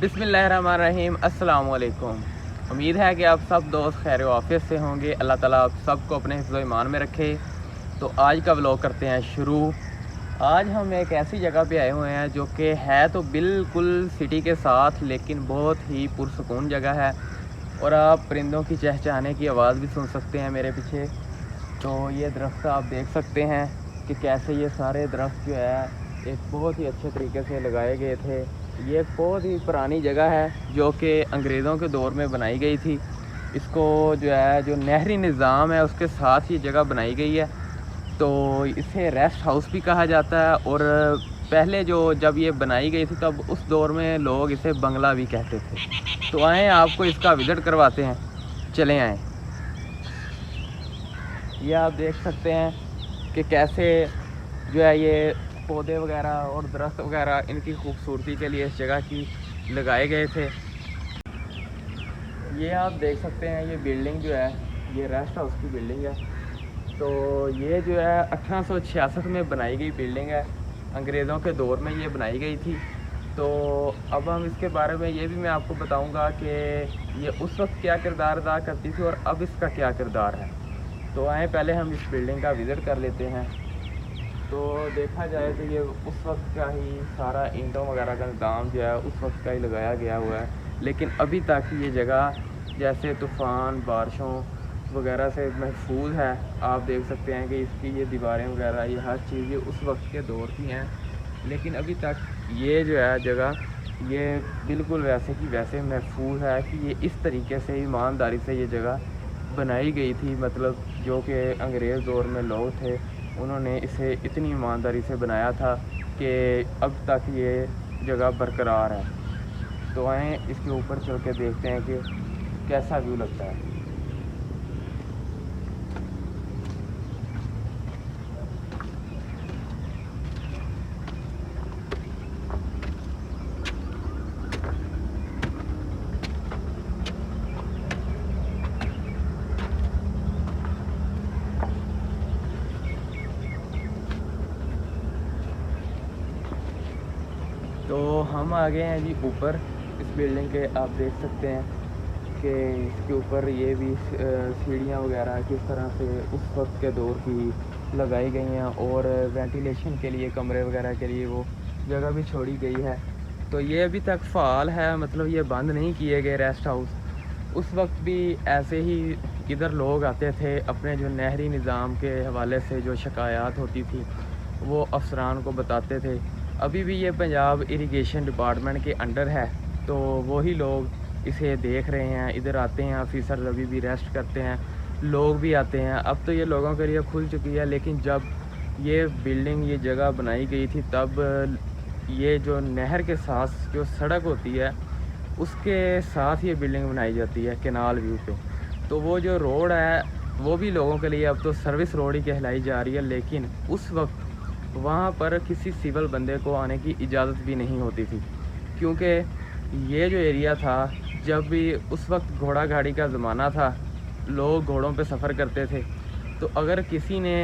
बिस्मिल्लाहिर्रहमानिर्रहीम। अस्सलाम वालेकुम। उम्मीद है कि आप सब दोस्त खैर वाफियत से होंगे। अल्लाह ताला आप सबको अपने हिफ्ज़ व ईमान में रखे। तो आज का व्लॉग करते हैं शुरू। आज हम एक ऐसी जगह पे आए हुए हैं जो कि है तो बिल्कुल सिटी के साथ, लेकिन बहुत ही पुरसकून जगह है और आप परिंदों की चहचहाने की आवाज़ भी सुन सकते हैं मेरे पीछे। तो ये दरख्त आप देख सकते हैं कि कैसे ये सारे दरख्त जो है एक बहुत ही अच्छे तरीके से लगाए गए थे। ये एक बहुत ही पुरानी जगह है जो कि अंग्रेज़ों के दौर में बनाई गई थी। इसको जो है जो नहरी निज़ाम है उसके साथ ये जगह बनाई गई है, तो इसे रेस्ट हाउस भी कहा जाता है। और पहले जब ये बनाई गई थी तब उस दौर में लोग इसे बंगला भी कहते थे। तो आएँ आपको इसका विज़िट करवाते हैं, चलें आएँ। ये आप देख सकते हैं कि कैसे जो है ये पौधे वगैरह और दरख्त वगैरह इनकी खूबसूरती के लिए इस जगह की लगाए गए थे। ये आप देख सकते हैं ये बिल्डिंग जो है ये रेस्ट हाउस की बिल्डिंग है। तो ये जो है 1866 में बनाई गई बिल्डिंग है, अंग्रेज़ों के दौर में ये बनाई गई थी। तो अब हम इसके बारे में ये भी मैं आपको बताऊंगा कि ये उस वक्त क्या किरदार अदा करती थी और अब इसका क्या किरदार है। तो आए पहले हम इस बिल्डिंग का विज़िट कर लेते हैं। तो देखा जाए तो ये उस वक्त का ही सारा ईंटों वगैरह का निज़ाम जो है उस वक्त का ही लगाया गया हुआ है, लेकिन अभी तक ये जगह जैसे तूफ़ान बारिशों वगैरह से महफूज है। आप देख सकते हैं कि इसकी ये दीवारें वगैरह ये हर चीज़ ये उस वक्त के दौर की हैं, लेकिन अभी तक ये जो है जगह ये बिल्कुल वैसे की वैसे महफूज है कि ये इस तरीके से ईमानदारी से ये जगह बनाई गई थी। मतलब जो कि अंग्रेज़ दौर में लोग थे उन्होंने इसे इतनी ईमानदारी से बनाया था कि अब तक ये जगह बरकरार है। तो आएँ इसके ऊपर चल के देखते हैं कि कैसा व्यू लगता है। तो हम आ गए हैं जी ऊपर इस बिल्डिंग के। आप देख सकते हैं कि इसके ऊपर ये भी सीढ़ियाँ वगैरह किस तरह से उस वक्त के दौर की लगाई गई हैं और वेंटिलेशन के लिए कमरे वगैरह के लिए वो जगह भी छोड़ी गई है। तो ये अभी तक फ़ाल है, मतलब ये बंद नहीं किए गए रेस्ट हाउस। उस वक्त भी ऐसे ही इधर लोग आते थे, अपने जो नहरी निज़ाम के हवाले से जो शिकायत होती थी वो अफसरान को बताते थे। अभी भी ये पंजाब इरिगेशन डिपार्टमेंट के अंडर है, तो वही लोग इसे देख रहे हैं। इधर आते हैं ऑफिसर, अभी भी रेस्ट करते हैं, लोग भी आते हैं। अब तो ये लोगों के लिए खुल चुकी है, लेकिन जब ये बिल्डिंग ये जगह बनाई गई थी तब ये जो नहर के साथ जो सड़क होती है उसके साथ ये बिल्डिंग बनाई जाती है केनाल व्यू पे। तो वो जो रोड है वो भी लोगों के लिए अब तो सर्विस रोड ही कहलाई जा रही है, लेकिन उस वक्त वहाँ पर किसी सिविल बंदे को आने की इजाज़त भी नहीं होती थी, क्योंकि ये जो एरिया था जब भी उस वक्त घोड़ा गाड़ी का ज़माना था, लोग घोड़ों पे सफ़र करते थे। तो अगर किसी ने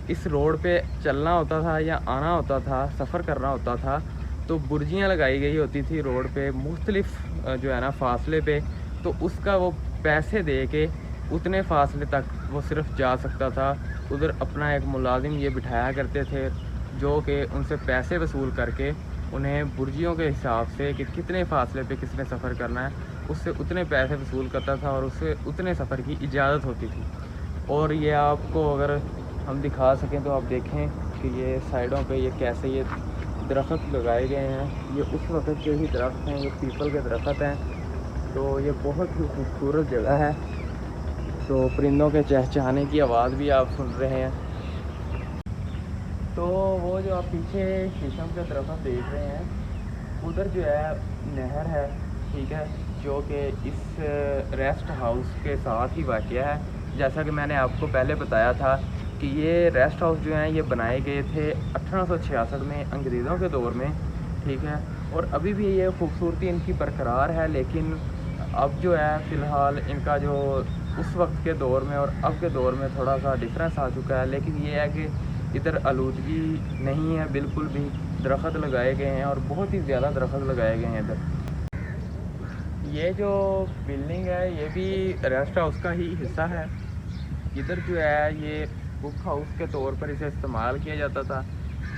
इस रोड पे चलना होता था या आना होता था, सफ़र करना होता था, तो बुर्जियाँ लगाई गई होती थी रोड पे मुख्तलिफ़ जो है ना फासले पे। तो उसका वो पैसे दे के उतने फासले तक वो सिर्फ जा सकता था। उधर अपना एक मुलाजिम ये बिठाया करते थे जो कि उनसे पैसे वसूल करके उन्हें बुर्जियों के हिसाब से कि कितने फासले पे किसने सफ़र करना है उससे उतने पैसे वसूल करता था और उससे उतने सफ़र की इजाज़त होती थी। और ये आपको अगर हम दिखा सकें तो आप देखें कि ये साइडों पे ये कैसे ये दरख्त लगाए गए हैं। ये उस वक्त के ही दरख्त हैं, ये पीपल के दरख्त हैं। तो ये बहुत ही खूबसूरत जगह है। तो परिंदों के चहचहाने की आवाज़ भी आप सुन रहे हैं। तो वो जो आप पीछे शीशम के तरफ आप देख रहे हैं उधर जो है नहर है, ठीक है, जो कि इस रेस्ट हाउस के साथ ही वाक़या है। जैसा कि मैंने आपको पहले बताया था कि ये रेस्ट हाउस जो हैं ये बनाए गए थे 1866 में अंग्रेज़ों के दौर में, ठीक है। और अभी भी ये खूबसूरती इनकी बरकरार है, लेकिन अब जो है फ़िलहाल इनका जो उस वक्त के दौर में और अब के दौर में थोड़ा सा डिफरेंस आ चुका है। लेकिन ये है कि इधर आलूदगी नहीं है बिल्कुल भी, दरख्त लगाए गए हैं और बहुत ही ज़्यादा दरख्त लगाए गए हैं इधर। ये जो बिल्डिंग है ये भी रेस्ट हाउस का ही हिस्सा है। इधर जो है ये कुक हाउस के तौर पर इसे इस्तेमाल किया जाता था,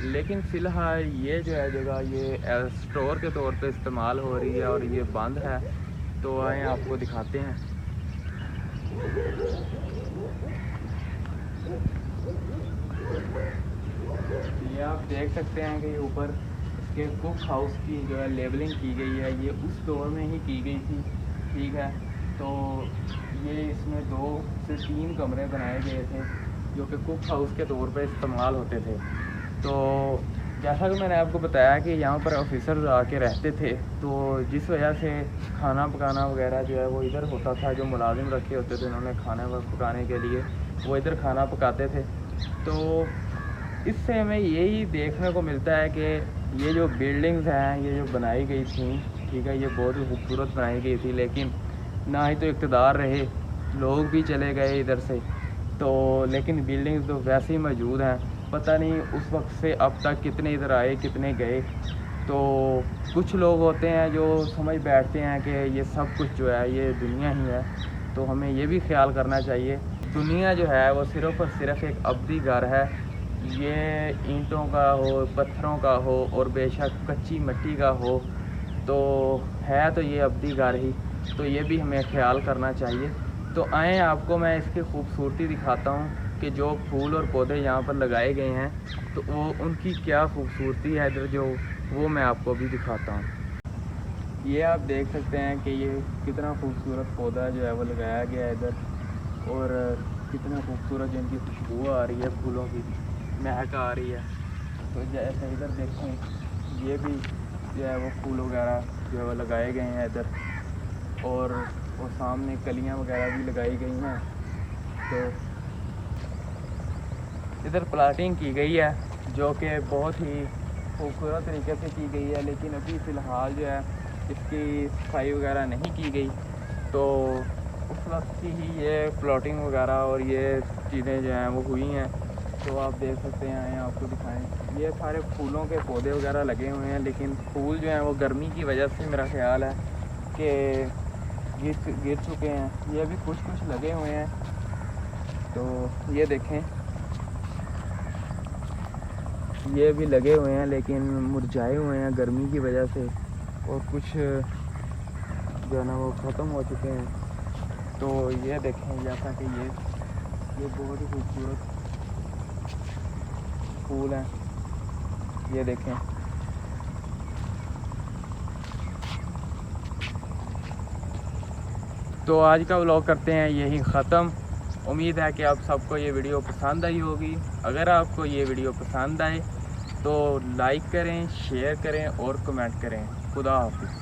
लेकिन फ़िलहाल ये जो है जगह ये स्टोर के तौर पे इस्तेमाल हो रही है और ये बंद है। तो आए आपको दिखाते हैं। ये आप देख सकते हैं कि ऊपर इसके कुक हाउस की जो है लेबलिंग की गई है, ये उस दौर में ही की गई थी, ठीक है। तो ये इसमें 2 से 3 कमरे बनाए गए थे जो कि कुक हाउस के तौर पे इस्तेमाल होते थे। तो जैसा कि मैंने आपको बताया कि यहाँ पर ऑफिसर आके रहते थे, तो जिस वजह से खाना पकाना वगैरह जो है वो इधर होता था। जो मुलाजिम रखे होते थे उन्होंने खाना पकाने के लिए वो इधर खाना पकाते थे। तो इससे हमें यही देखने को मिलता है कि ये जो बिल्डिंग्स हैं ये जो बनाई गई थी, ठीक है, ये बहुत ही खूबसूरत बनाई गई थी, लेकिन ना ही तो इक़्तिदार रहे, लोग भी चले गए इधर से, तो लेकिन बिल्डिंग्स तो वैसे ही मौजूद हैं। पता नहीं उस वक्त से अब तक कितने इधर आए कितने गए। तो कुछ लोग होते हैं जो समझ बैठते हैं कि ये सब कुछ जो है ये दुनिया ही है। तो हमें ये भी ख्याल करना चाहिए दुनिया जो है वो सिर्फ़ और सिर्फ एक अब्दी घर है। ये ईंटों का हो, पत्थरों का हो और बेशक कच्ची मिट्टी का हो, तो है तो ये अब्दी घर ही। तो ये भी हमें ख्याल करना चाहिए। तो आएँ आपको मैं इसकी खूबसूरती दिखाता हूँ कि जो फूल और पौधे यहाँ पर लगाए गए हैं तो वो उनकी क्या खूबसूरती है इधर, जो वो मैं आपको भी दिखाता हूँ। ये आप देख सकते हैं कि ये कितना खूबसूरत पौधा जो है वो लगाया गया है इधर, और कितना खूबसूरत इनकी खुशबू आ रही है, फूलों की महक आ रही है। तो जैसे इधर देखें ये भी जो है वो फूल वगैरह जो है वो लगाए गए हैं इधर, और वो सामने कलियां वगैरह भी लगाई गई हैं। तो इधर प्लाटिंग की गई है जो कि बहुत ही खूबसूरत तरीके से की गई है, लेकिन अभी फ़िलहाल जो है इसकी सफाई वगैरह नहीं की गई। तो उस वक्त की ही ये प्लॉटिंग वगैरह और ये चीज़ें जो हैं वो हुई हैं। तो आप देख सकते हैं, आए आपको दिखाएं, ये सारे फूलों के पौधे वगैरह लगे हुए हैं, लेकिन फूल जो हैं वो गर्मी की वजह से मेरा ख्याल है कि गिर चुके हैं। ये भी कुछ लगे हुए हैं। तो ये देखें, ये भी लगे हुए हैं लेकिन मुरझाए हुए हैं गर्मी की वजह से, और कुछ जो है ना वो ख़त्म हो चुके हैं। तो ये देखें, जैसा कि ये बहुत ही खूबसूरत फूल हैं, ये देखें। तो आज का व्लॉग करते हैं यही ख़त्म। उम्मीद है कि आप सबको ये वीडियो पसंद आई होगी। अगर आपको ये वीडियो पसंद आए तो लाइक करें, शेयर करें और कमेंट करें। खुदा हाफिज़।